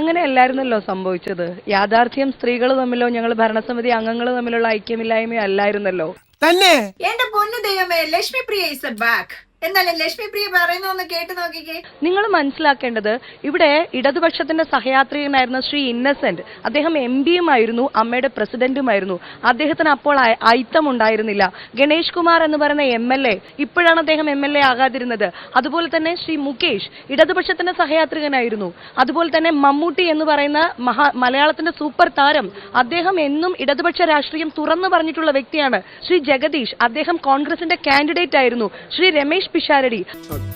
അങ്ങനെയല്ലായിരുന്നല്ലോ സംഭവിച്ചത്. യാഥാർത്ഥ്യം സ്ത്രീകൾ തമ്മിലോ ഞങ്ങൾ ഭരണസമിതി അംഗങ്ങൾ തമ്മിലുള്ള ഐക്യമില്ലായ്മയോ അല്ലായിരുന്നല്ലോ. തന്നെ എന്റെ പൊന്നു ദൈവമേ, ലക്ഷ്മി പ്രിയ ഇസ് ബാക്ക്. എന്നാലും ലക്ഷ്മി പ്രിയ പറയുന്നൊന്ന് കേട്ട് നോക്കിക്കേ. നിങ്ങൾ മനസ്സിലാക്കേണ്ടത്, ഇവിടെ ഇടതുപക്ഷത്തിന്റെ സഹയാത്രികനായിരുന്ന ശ്രീ ഇന്നസെന്റ്, അദ്ദേഹം MP-യുമായിരുന്നു, അമ്മയുടെ പ്രസിഡന്റുമായിരുന്നു. അദ്ദേഹത്തിന് അപ്പോൾ അയിത്തം ഉണ്ടായിരുന്നില്ല. ഗണേഷ് കുമാർ എന്ന് പറയുന്ന MLA, ഇപ്പോഴാണ് അദ്ദേഹം MLA ആകാതിരുന്നത്. അതുപോലെ തന്നെ ശ്രീ മുകേഷ് ഇടതുപക്ഷത്തിന്റെ സഹയാത്രികനായിരുന്നു. അതുപോലെ തന്നെ മമ്മൂട്ടി എന്ന് പറയുന്ന മലയാളത്തിന്റെ സൂപ്പർ താരം, അദ്ദേഹം എന്നും ഇടതുപക്ഷ രാഷ്ട്രീയം തുറന്നു പറഞ്ഞിട്ടുള്ള വ്യക്തിയാണ്. ശ്രീ ജഗദീഷ്, അദ്ദേഹം കോൺഗ്രസിന്റെ കാൻഡിഡേറ്റ് ആയിരുന്നു. ശ്രീ രമേശ് പിഷാരടി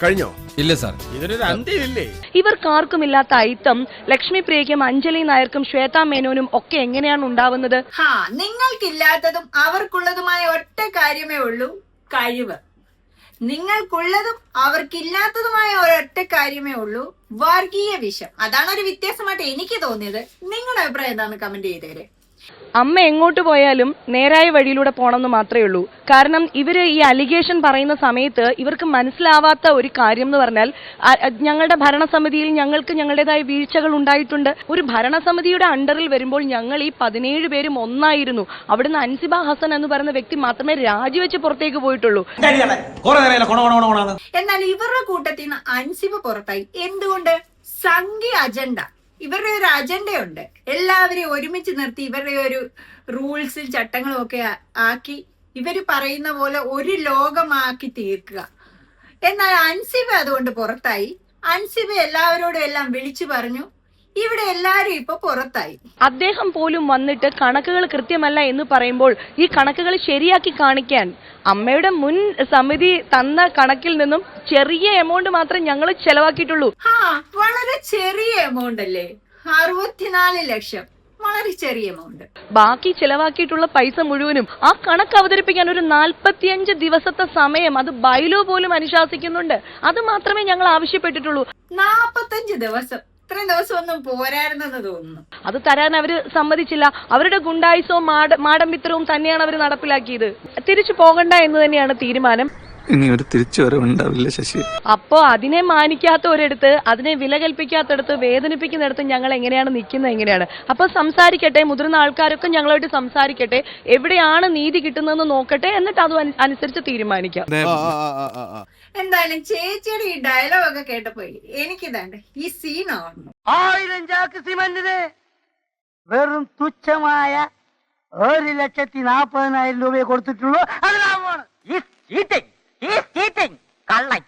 കഴിഞ്ഞോ? ഇല്ല സാർ, ഇതിനൊരു അന്ത്യമില്ലേ? ഇവർക്കാർക്കുമില്ലാത്ത ഐത്തം ലക്ഷ്മി പ്രിയയ്ക്കും അഞ്ജലി നായർക്കും ശ്വേതാ മേനോനും ഒക്കെ എങ്ങനെയാണ് ഉണ്ടാവുന്നത്? നിങ്ങൾക്കില്ലാത്തതും അവർക്കുള്ളതുമായ ഒറ്റ കാര്യമേ ഉള്ളൂ, കഴിവ്. നിങ്ങൾക്കുള്ളതും അവർക്കില്ലാത്തതുമായ ഒരൊറ്റ കാര്യമേ ഉള്ളൂ, വർഗീയ വിഷം. അതാണ് ഒരു വ്യത്യാസമായിട്ട് എനിക്ക് തോന്നിയത്. നിങ്ങളുടെ അഭിപ്രായം എന്താണെന്ന് കമന്റ് ചെയ്തേരെ. അമ്മ എങ്ങോട്ട് പോയാലും നേരായ വഴിയിലൂടെ പോകണമെന്ന് മാത്രമേ ഉള്ളൂ. കാരണം ഇവര് ഈ അലിഗേഷൻ പറയുന്ന സമയത്ത് ഇവർക്ക് മനസ്സിലാവാത്ത ഒരു കാര്യം എന്ന് പറഞ്ഞാൽ, ഞങ്ങളുടെ ഭരണസമിതിയിൽ ഞങ്ങൾക്ക് ഞങ്ങളുടേതായ വീഴ്ചകൾ ഉണ്ടായിട്ടുണ്ട്. ഒരു ഭരണസമിതിയുടെ അണ്ടറിൽ വരുമ്പോൾ ഞങ്ങൾ ഈ 17 പേരും ഒന്നായിരുന്നു. അവിടുന്ന് അൻസിബ ഹസൻ എന്ന് പറയുന്ന വ്യക്തി മാത്രമേ രാജിവെച്ച് പുറത്തേക്ക് പോയിട്ടുള്ളൂ. എന്നാൽ ഇവരുടെ കൂട്ടത്തിൽ നിന്ന് അൻസിബ പുറത്തായി. എന്തുകൊണ്ട്? സംഘി അജണ്ട. ഇവരുടെ ഒരു അജണ്ടയുണ്ട്. എല്ലാവരെയും ഒരുമിച്ച് നിർത്തി ഇവരുടെ ഒരു റൂൾസും ചട്ടങ്ങളും ഒക്കെ ആക്കി ഇവര് പറയുന്ന പോലെ ഒരു ലോകമാക്കി തീർക്കുക. എന്നാൽ അൻസിബ അതുകൊണ്ട് പുറത്തായി. അൻസിബ എല്ലാവരോടും എല്ലാം വിളിച്ചു പറഞ്ഞു. ഇവിടെ എല്ലാരും ഇപ്പൊ പുറത്തായി. അദ്ദേഹം പോലും വന്നിട്ട് കണക്കുകൾ കൃത്യമല്ല എന്ന് പറയുമ്പോൾ ഈ കണക്കുകൾ ശരിയാക്കി കാണിക്കാൻ അമ്മയുടെ മുൻ സമിതി തന്ന കണക്കിൽ നിന്നും ചെറിയ എമൗണ്ട് മാത്രമേ ഞങ്ങൾ ചെലവാക്കിയിട്ടുള്ളൂ. വളരെ ചെറിയ എമൗണ്ട് അല്ലേ? 64 ലക്ഷം, വളരെ ചെറിയ എമൗണ്ട്. ബാക്കി ചെലവാക്കിയിട്ടുള്ള പൈസ മുഴുവനും ആ കണക്ക് അവതരിപ്പിക്കാൻ ഒരു 45 ദിവസത്തെ സമയം അത് ബൈലോ പോലും അനുശാസിക്കുന്നുണ്ട്. അത് മാത്രമേ ഞങ്ങൾ ആവശ്യപ്പെട്ടിട്ടുള്ളൂ. 45 ദിവസം, ഇത്രയും ദിവസം ഒന്നും പോരായിരുന്നെന്ന് തോന്നുന്നു. അത് തരാൻ അവര് സമ്മതിച്ചില്ല. അവരുടെ ഗുണ്ടായിസവും മാടമ്പിത്തരവും തന്നെയാണ് അവർ നടപ്പിലാക്കിയത്. തിരിച്ചു പോകണ്ട എന്ന് തന്നെയാണ് തീരുമാനം. ഇനി ഒരു തിരിച്ചുവരവുണ്ടാവില്ല ശശി. അപ്പോ അതിനെ മാനിക്കാത്ത ഒരിടത്ത്, അതിനെ വില കൽപ്പിക്കാത്തടത്ത്, വേദനിപ്പിക്കുന്നിടത്ത് ഞങ്ങൾ എങ്ങനെയാണ് നിൽക്കുന്നത്? എങ്ങനെയാണ്? അപ്പൊ സംസാരിക്കട്ടെ, മുതിർന്ന ആൾക്കാരൊക്കെ ഞങ്ങളായിട്ട് സംസാരിക്കട്ടെ, എവിടെയാണ് നീതി കിട്ടുന്നതെന്ന് നോക്കട്ടെ, എന്നിട്ട് അത് അനുസരിച്ച് തീരുമാനിക്കാം. എന്തായാലും ചേച്ചിയുടെ ഈ ഡയലോഗ് ഒക്കെ കേട്ടപ്പോ എനിക്കിതാണ്ട് ഈ സീൻ ഓർമ്മ. 1000 ചാക്ക് സിമന്റിന് വെറും തുച്ഛമായ 1,40,000 രൂപയെ കൊടുത്തിട്ടുള്ളൂ. അതിനാണ് കള്ളൻ.